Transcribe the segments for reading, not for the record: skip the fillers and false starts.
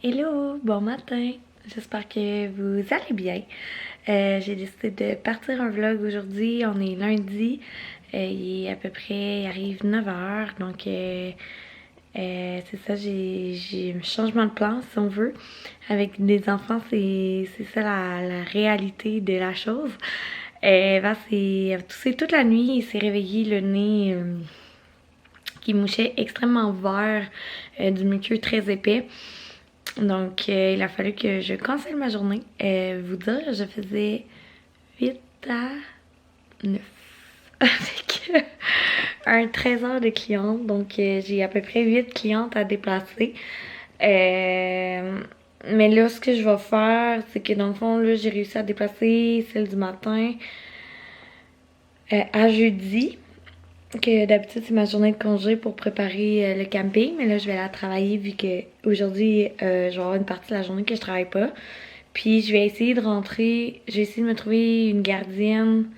Hello, bon matin. J'espère que vous allez bien. J'ai décidé de partir un vlog aujourd'hui. On est lundi. Il est à peu près, il arrive 9 h. Donc, c'est ça, j'ai un changement de plan, si on veut. Avec des enfants, c'est ça la réalité de la chose. Il a toussé toute la nuit. Il s'est réveillé le nez qui mouchait extrêmement vert, du muqueux très épais. Donc, il a fallu que je cancelle ma journée. Vous dire, je faisais 8 à 9. Avec un 13 heures de clientes. Donc, j'ai à peu près 8 clientes à déplacer. Mais là, ce que je vais faire, c'est que dans le fond, là, j'ai réussi à déplacer celle du matin à jeudi. Que d'habitude, c'est ma journée de congé pour préparer le camping. Mais là, je vais la travailler vu que aujourd'hui, je vais avoir une partie de la journée que je travaille pas. Puis je vais essayer de rentrer, je vais essayer de me trouver une gardienne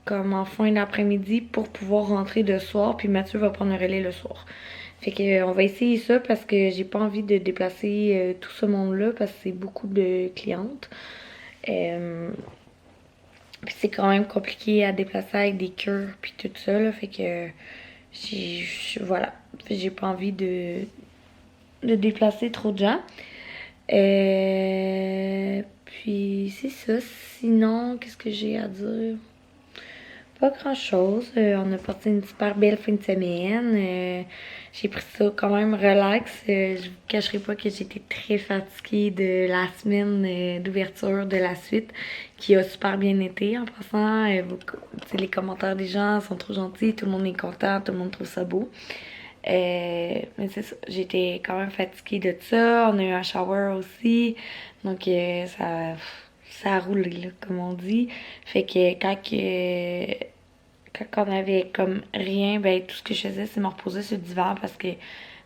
comme en fin d'après-midi pour pouvoir rentrer de soir. Puis Mathieu va prendre le relais le soir. Fait que on va essayer ça parce que j'ai pas envie de déplacer tout ce monde-là parce que c'est beaucoup de clientes. Puis c'est quand même compliqué à déplacer avec des cures puis tout ça là. Fait que voilà. J'ai pas envie de déplacer trop de gens. Puis c'est ça. Sinon, qu'est-ce que j'ai à dire? Pas grand-chose. On a passé une super belle fin de semaine. J'ai pris ça quand même relax. Je vous cacherai pas que j'étais très fatiguée de la semaine d'ouverture de la suite, qui a super bien été en passant. Les commentaires des gens sont trop gentils, tout le monde est content, tout le monde trouve ça beau. Mais c'est ça, j'étais quand même fatiguée de ça. On a eu un shower aussi. Donc ça a roulé, là, comme on dit. Fait que quand on avait comme rien, ben tout ce que je faisais, c'est me reposer sur le divan parce que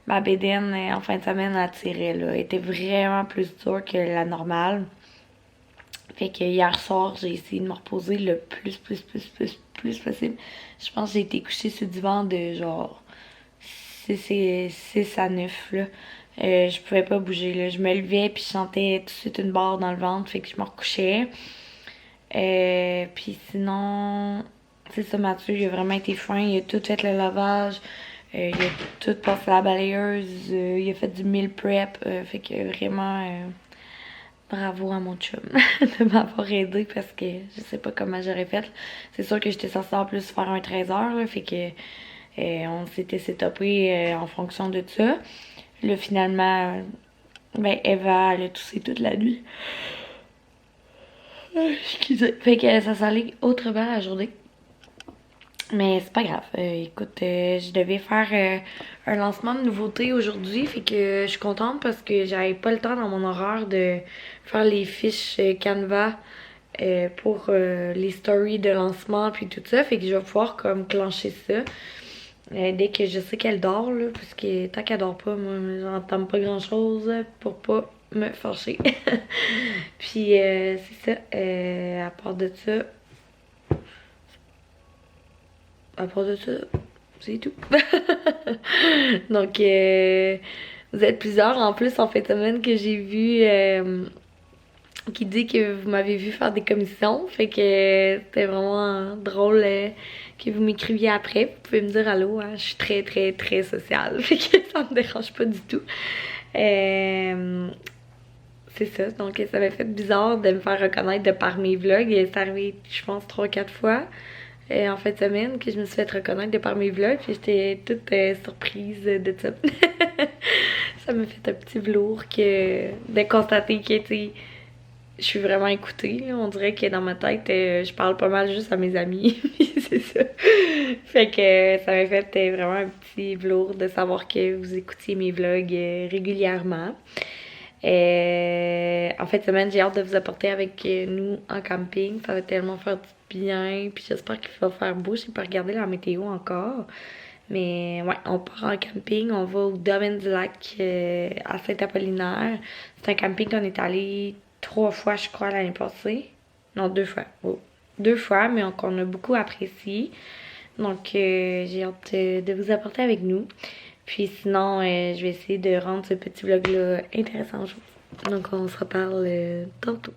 ma bédaine, en fin de semaine, elle tirait, là. Elle était vraiment plus dure que la normale. Fait que hier soir, j'ai essayé de me reposer le plus possible. Je pense que j'ai été couchée sur le divan de genre 6 à 9 là. Je pouvais pas bouger, là. Je me levais puis je sentais tout de suite une barre dans le ventre, fait que je me recouchais. Puis sinon, c'est ça, Mathieu, il a vraiment été fin. Il a tout fait le lavage. Il a tout passé la balayeuse. Il a fait du meal prep. Fait que vraiment, bravo à mon chum de m'avoir aidé parce que je sais pas comment j'aurais fait. C'est sûr que j'étais censée en plus faire un 13 heures, là, fait que on s'était setupé en fonction de ça. Là, finalement, ben, Eva, elle a toussé toute la nuit. Excusez. Fait que ça s'allait autrement la journée. Mais c'est pas grave. Écoute, je devais faire un lancement de nouveautés aujourd'hui. Fait que je suis contente parce que j'avais pas le temps dans mon horaire de faire les fiches Canva pour les stories de lancement puis tout ça. Fait que je vais pouvoir comme clencher ça. Dès que je sais qu'elle dort, là, parce que tant qu'elle dort pas, moi, j'entends pas grand chose pour pas me fâcher. Puis c'est ça. À part de ça, c'est tout. Donc, vous êtes plusieurs en plus en fin de semaine que j'ai vu qui dit que vous m'avez vu faire des commissions. Fait que c'était vraiment drôle que vous m'écriviez après. Vous pouvez me dire allô, hein, je suis très très très sociale. Fait que ça me dérange pas du tout. C'est ça, donc ça m'a fait bizarre de me faire reconnaître de par mes vlogs. C'est arrivé, je pense, 3-4 fois en fin de semaine que je me suis fait reconnaître de par mes vlogs. Puis j'étais toute surprise de ça. Ça m'a fait un petit velours de constater que, tu sais, je suis vraiment écoutée. Là. On dirait que dans ma tête, je parle pas mal juste à mes amis. C'est ça. Fait que ça m'a fait vraiment un petit velours de savoir que vous écoutiez mes vlogs régulièrement. En fait, semaine, j'ai hâte de vous apporter avec nous en camping. Ça va tellement faire du bien. Puis j'espère qu'il va faire beau. J'ai pas regardé la météo encore. Mais ouais, on part en camping. On va au domaine du lac à Saint-Apollinaire. C'est un camping qu'on est allé 3 fois, je crois, l'année passée. Non, 2 fois. Oh. 2 fois, mais qu'on a beaucoup apprécié. Donc, j'ai hâte de vous apporter avec nous. Puis sinon, je vais essayer de rendre ce petit vlog-là intéressant aujourd'hui. Donc on se reparle tantôt.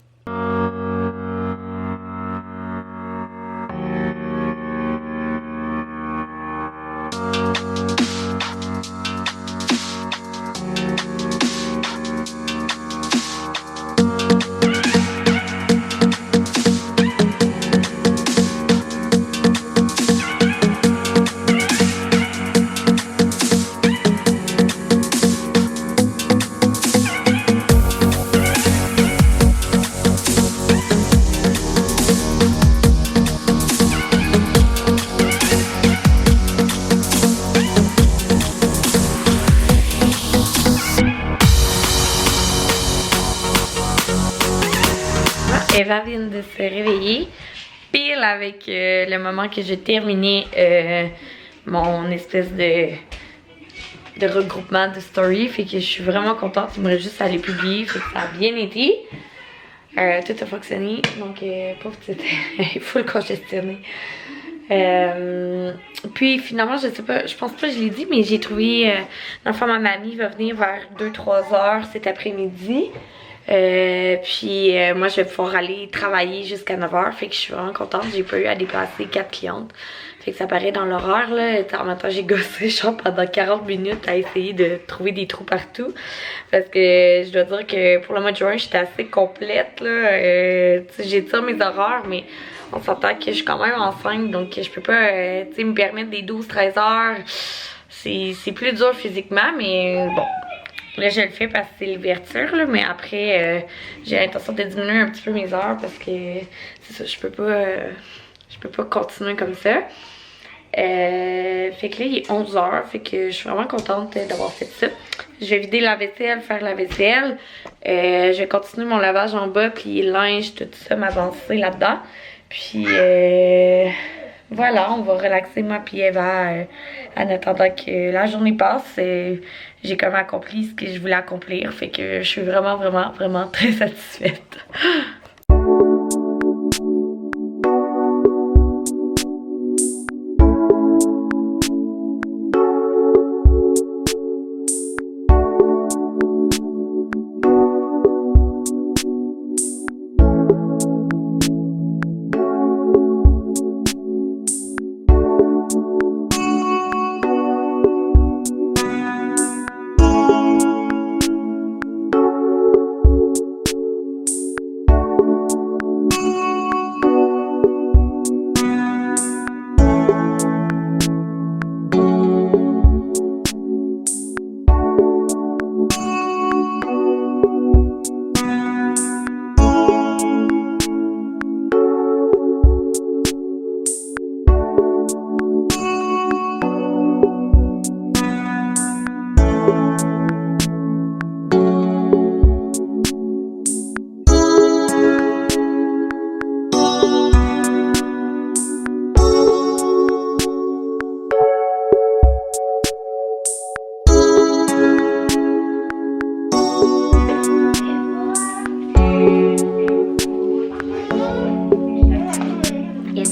Eva vient de se réveiller, pile avec le moment que j'ai terminé mon espèce de regroupement de story. Fait que je suis vraiment contente, il me reste juste à les publier, fait que ça a bien été. Tout a fonctionné, donc pauvre c'était full congestionné. Puis finalement, je sais pas, je pense pas que je l'ai dit, mais j'ai trouvé, dans le fond, ma mamie va venir vers 2-3 heures cet après-midi. Puis moi je vais pouvoir aller travailler jusqu'à 9h, fait que je suis vraiment contente, j'ai pas eu à déplacer 4 clientes, fait que ça paraît dans l'horaire là. En même temps j'ai gossé genre pendant 40 minutes à essayer de trouver des trous partout, parce que je dois dire que pour le mois de juin j'étais assez complète là, j'étire mes horaires, mais on s'entend que je suis quand même enceinte, donc je peux pas me permettre des 12-13 heures, c'est plus dur physiquement, mais bon. Là, je le fais parce que c'est l'ouverture, là, mais après, j'ai l'intention de diminuer un petit peu mes heures parce que c'est ça, je peux pas continuer comme ça. Fait que là, il est 11h, fait que je suis vraiment contente d'avoir fait ça. Je vais vider la vaisselle, faire la vaisselle. Je vais continuer mon lavage en bas, puis linge, tout ça, m'avancer là-dedans. Puis voilà, on va relaxer moi puis Eva en attendant que la journée passe. J'ai quand même accompli ce que je voulais accomplir, fait que je suis vraiment très satisfaite.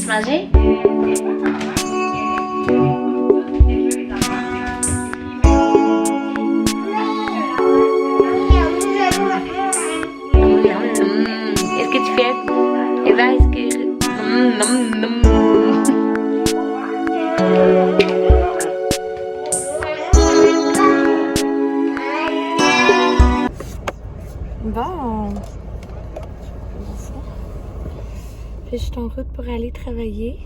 Manger? Est-ce que tu fais? Eva, est-ce que... Bon. Je suis en route pour aller travailler.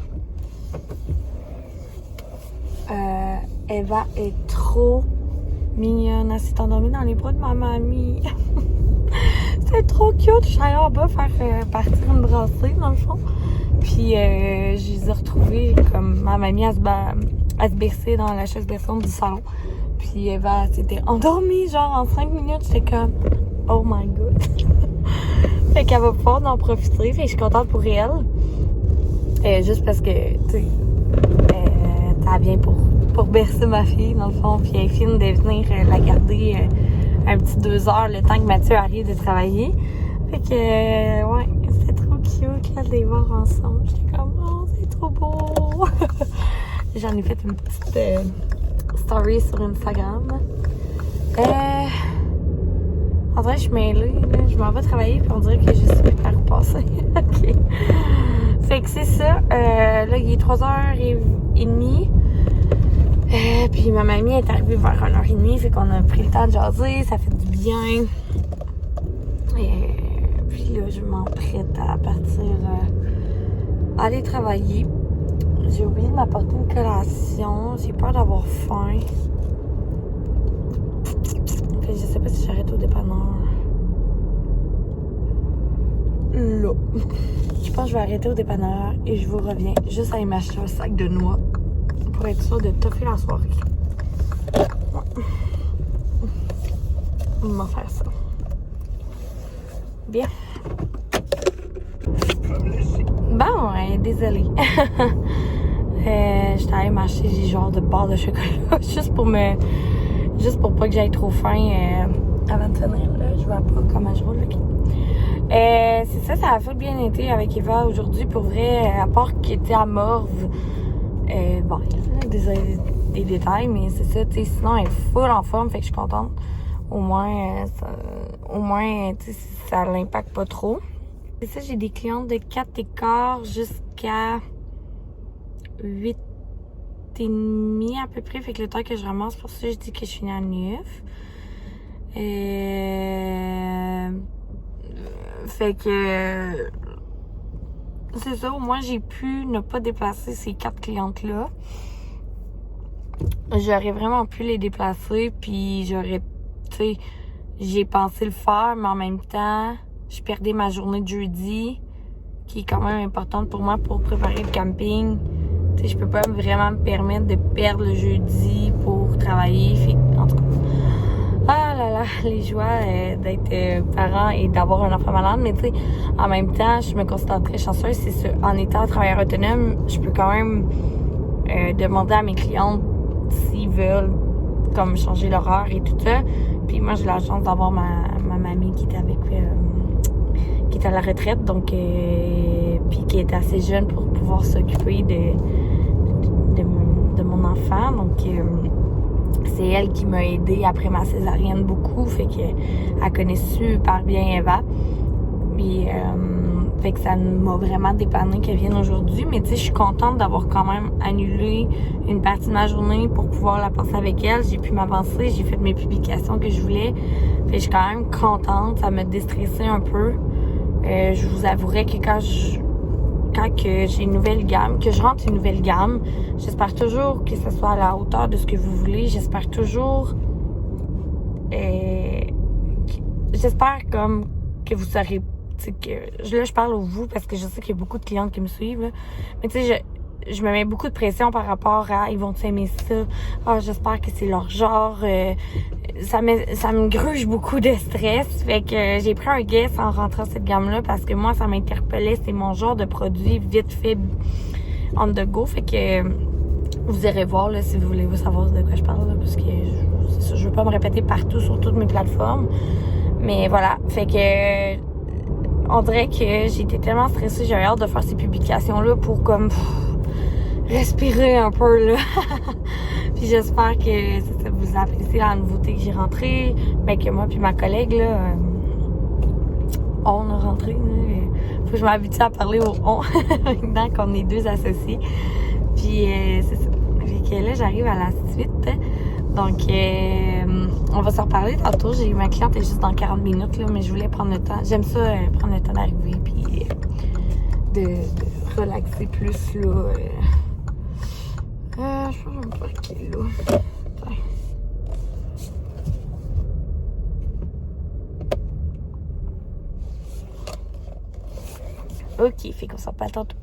Eva est trop mignonne. Elle s'est endormie dans les bras de ma mamie. C'est trop cute. Je suis allée en bas faire partir une brassée dans le fond. Puis je les ai retrouvés comme ma mamie à se bercer dans la chaise berçante du salon. Puis Eva s'était endormie genre en 5 minutes. J'étais comme oh my god. Fait qu'elle va pouvoir en profiter. Fait que je suis contente pour elle. Juste parce que, tu sais, elle vient pour bercer ma fille, dans le fond. Puis elle est fine de venir la garder un petit 2 heures le temps que Mathieu arrive de travailler. Fait que, ouais, c'était trop cute là, de les voir ensemble. J'étais comme, oh, c'est trop beau! J'en ai fait une petite story sur Instagram. En vrai, je suis mêlée. Là. Je m'en vais travailler puis on dirait que je sais plus faire passer. OK. Fait que c'est ça. Là, il est 3h30. Puis ma mamie est arrivée vers 1h30. Fait qu'on a pris le temps de jaser. Ça fait du bien. Puis là, je m'emprête à partir aller travailler. J'ai oublié de m'apporter une collation. J'ai peur d'avoir faim. Fait que je sais pas si j'arrête au dépanneur. Là. Je pense que je vais arrêter au dépanneur et je vous reviens juste aller m'acheter un sac de noix pour être sûr de toffer la soirée. On va faire ça. Bien. Bon, ouais, désolée. J'étais allée m'acheter des genres de barres de chocolat juste pour pas que j'aille trop faim avant de finir. Là, je vois pas comment je roule. Okay. C'est ça, ça a fait bien été avec Eva aujourd'hui. Pour vrai, à part qu'elle était à morve, bon, il y a des détails, mais c'est ça, tu sais, sinon elle est full en forme, fait que je suis contente. Au moins, ça l'impacte pas trop. C'est ça, j'ai des clientes de 4h15 jusqu'à 8h30 à peu près. Fait que le temps que je ramasse, pour ça, je dis que je finis à 9. Fait que c'est ça, au moins j'ai pu ne pas déplacer ces 4 clientes-là. J'aurais vraiment pu les déplacer, puis j'ai pensé le faire, mais en même temps, je perdais ma journée de jeudi, qui est quand même importante pour moi pour préparer le camping. Tu sais, je peux pas vraiment me permettre de perdre le jeudi pour travailler. Fait, en tout cas, ah là là, les joies d'être parent et d'avoir un enfant malade. Mais tu sais, en même temps, je me considère très chanceuse. C'est sûr, en étant travailleur autonome, je peux quand même demander à mes clientes s'ils veulent comme changer l'horaire et tout ça. Puis moi, j'ai la chance d'avoir ma mamie qui est qui est à la retraite, donc puis qui est assez jeune pour pouvoir s'occuper de mon enfant. Donc c'est elle qui m'a aidée après ma césarienne beaucoup, fait que elle connaît super bien Eva. Puis fait que ça m'a vraiment dépanné qu'elle vienne aujourd'hui. Mais tu sais, je suis contente d'avoir quand même annulé une partie de ma journée pour pouvoir la passer avec elle. J'ai pu m'avancer, j'ai fait mes publications que je voulais. Fait que je suis quand même contente. Ça m'a déstressée un peu. Je vous avouerai que quand j'ai une nouvelle gamme, que je rentre une nouvelle gamme, j'espère toujours que ce soit à la hauteur de ce que vous voulez. J'espère toujours... j'espère comme que vous serez... Là, je parle au vous parce que je sais qu'il y a beaucoup de clientes qui me suivent. Là. Mais tu sais, je me mets beaucoup de pression par rapport à ils vont aimer ça. Ah, j'espère que c'est leur genre. Ça me gruge beaucoup de stress. Fait que j'ai pris un guess en rentrant cette gamme-là parce que moi, ça m'interpellait. C'est mon genre de produit vite fait on the go. Fait que vous irez voir là, si vous voulez savoir de quoi je parle. Là, parce que je veux pas me répéter partout sur toutes mes plateformes. Mais voilà. Fait que on dirait que j'étais tellement stressée, j'avais hâte de faire ces publications-là pour comme respirer un peu là. Puis j'espère que ça vous appréciez la nouveauté que j'ai rentrée, ben que moi puis ma collègue là, on a rentré. Faut que je m'habitue à parler au on maintenant qu'on est deux associés. Puis c'est ça. Fait que là j'arrive à la suite. Donc, on va se reparler tantôt. Ma cliente est juste dans 40 minutes, là, mais je voulais prendre le temps. J'aime ça, prendre le temps d'arriver, puis de relaxer plus, là. Je pense que je vais me parquer, là. Ok, fait qu'on s'en parle tantôt.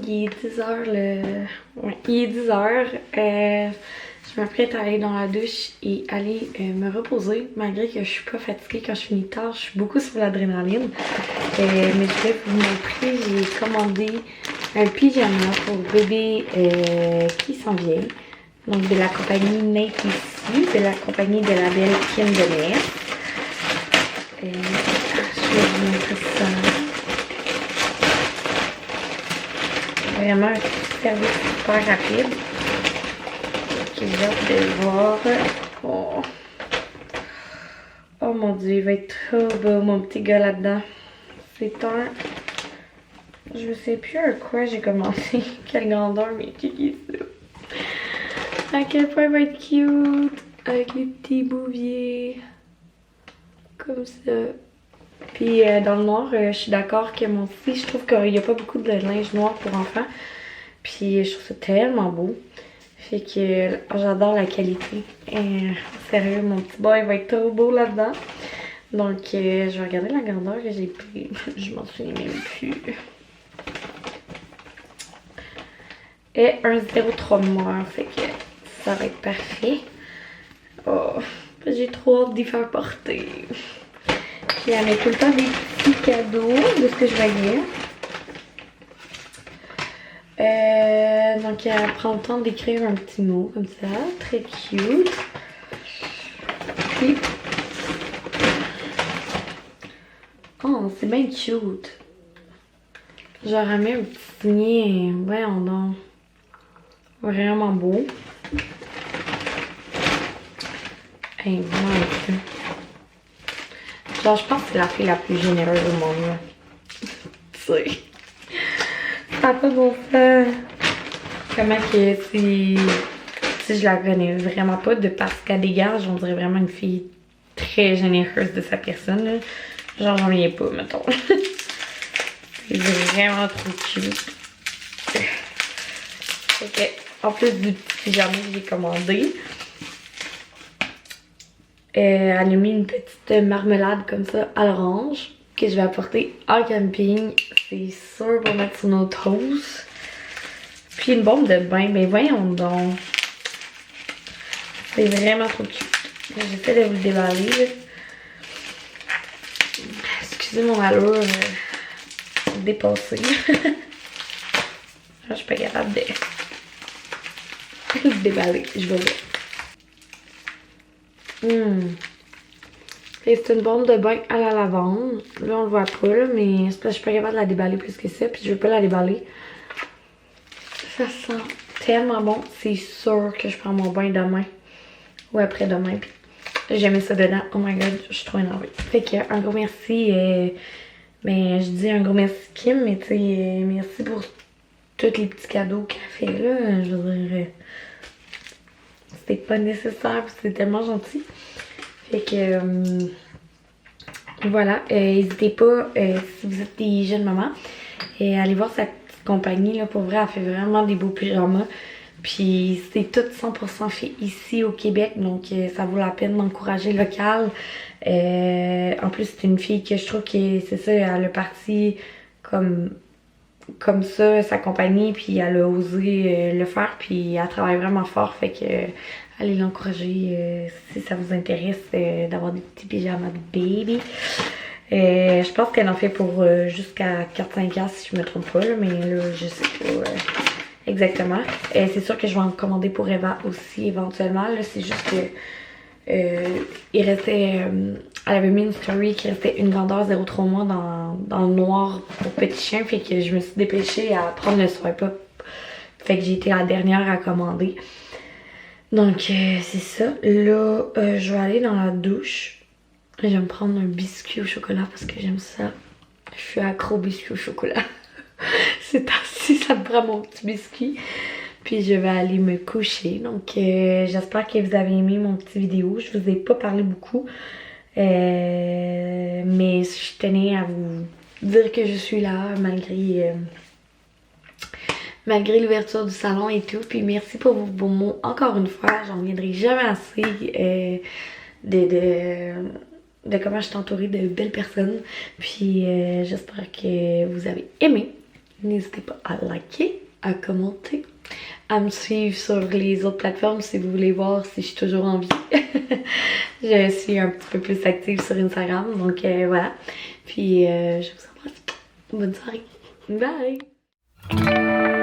il est 10h Ouais, il est 10h. Je m'apprête à aller dans la douche et aller me reposer, malgré que je suis pas fatiguée quand je finis tard. Je suis beaucoup sur l'adrénaline. Mais je vais vous montrer, j'ai commandé un pyjama pour bébé qui s'en vient. Donc de la compagnie Nate ici, de la compagnie de la belle Kim Denise. Je vais vous montrer ça. Vraiment un service super rapide. J'ai hâte de le voir. Oh. Oh mon dieu, il va être trop beau mon petit gars là-dedans. C'est un... Je sais plus à quoi j'ai commandé. Quelle grandeur, mais checkez ça. À quel point il va être cute. Avec les petits bouviers. Comme ça. Puis dans le noir, je suis d'accord que mon style, je trouve qu'il n'y a pas beaucoup de linge noir pour enfants. Puis je trouve ça tellement beau. Fait que j'adore la qualité. Sérieux, mon petit boy va être trop beau là-dedans. Donc je vais regarder la grandeur que j'ai pris. Je m'en souviens même plus. Et un 0,3 mois. Fait que ça va être parfait. Oh, j'ai trop hâte d'y faire porter. Puis elle met tout le temps des petits cadeaux de ce que je voyais. Donc elle prend le temps d'écrire un petit mot comme ça, très cute. Puis, oh c'est bien cute. Genre elle met un petit signet, voyons donc, vraiment beau. Hey, ouais. Genre je pense que c'est la fille la plus généreuse au monde là. Tu sais. Ça n'a pas bon sens. Comment que si je la connais vraiment pas, de parce qu'elle dégage, on dirait vraiment une fille très généreuse de sa personne. Là. Genre j'en viens pas, mettons. C'est vraiment trop cute. Ok, en plus du petit pyjama que j'ai commandé, elle a mis une petite marmelade comme ça à l'orange que je vais apporter en camping. C'est sûr pour mettre sur nos toasts. Puis une bombe de bain, mais voyons donc. C'est vraiment trop cute. J'essaie de vous le déballer. Là. Excusez mon allure dépassée. Je suis pas capable de le déballer. Je vais voir. Et c'est une bombe de bain à la lavande. Là on le voit pas là, mais c'est parce que je suis pas capable de la déballer plus que ça. Puis je veux pas la déballer. Ça sent tellement bon. C'est sûr que je prends mon bain demain. Ou après-demain. Puis j'ai mis ça dedans. Oh my god, je suis trop énervée. Fait que un gros merci. Ben, je dis un gros merci Kim, mais tu sais, merci pour tous les petits cadeaux qu'elle fait là. Je veux dire, c'était pas nécessaire. C'est tellement gentil. Fait que voilà. N'hésitez pas, si vous êtes des jeunes mamans, allez voir sa compagnie là, pour vrai, elle fait vraiment des beaux pyjamas. Puis c'est tout 100% fait ici au Québec, donc ça vaut la peine d'encourager local. En plus, c'est une fille que je trouve que c'est ça, elle a parti comme ça, sa compagnie, puis elle a osé le faire, puis elle travaille vraiment fort, fait que allez l'encourager si ça vous intéresse d'avoir des petits pyjamas de baby. Je pense qu'elle en fait pour jusqu'à 4-5 ans si je me trompe pas, là, mais là je sais pas exactement. C'est sûr que je vais en commander pour Eva aussi éventuellement. C'est juste que il restait. Elle avait mis une story qui restait une grandeur 0,3 mois dans le noir pour petit chien. Fait que je me suis dépêchée à prendre le swipe up. Fait que j'ai été la dernière à commander. Donc c'est ça. Là, je vais aller dans la douche. Je vais me prendre un biscuit au chocolat parce que j'aime ça. Je suis accro au biscuit au chocolat. C'est ainsi, ça me prend mon petit biscuit. Puis je vais aller me coucher. Donc j'espère que vous avez aimé mon petit vidéo. Je vous ai pas parlé beaucoup. Mais je tenais à vous dire que je suis là malgré l'ouverture du salon et tout. Puis merci pour vos mots encore une fois. J'en reviendrai jamais assez de comment je suis entourée de belles personnes. Puis j'espère que vous avez aimé. N'hésitez pas à liker, à commenter, à me suivre sur les autres plateformes si vous voulez voir si je suis toujours en vie. Je suis un petit peu plus active sur Instagram, donc voilà. Puis je vous embrasse. Bonne soirée. Bye!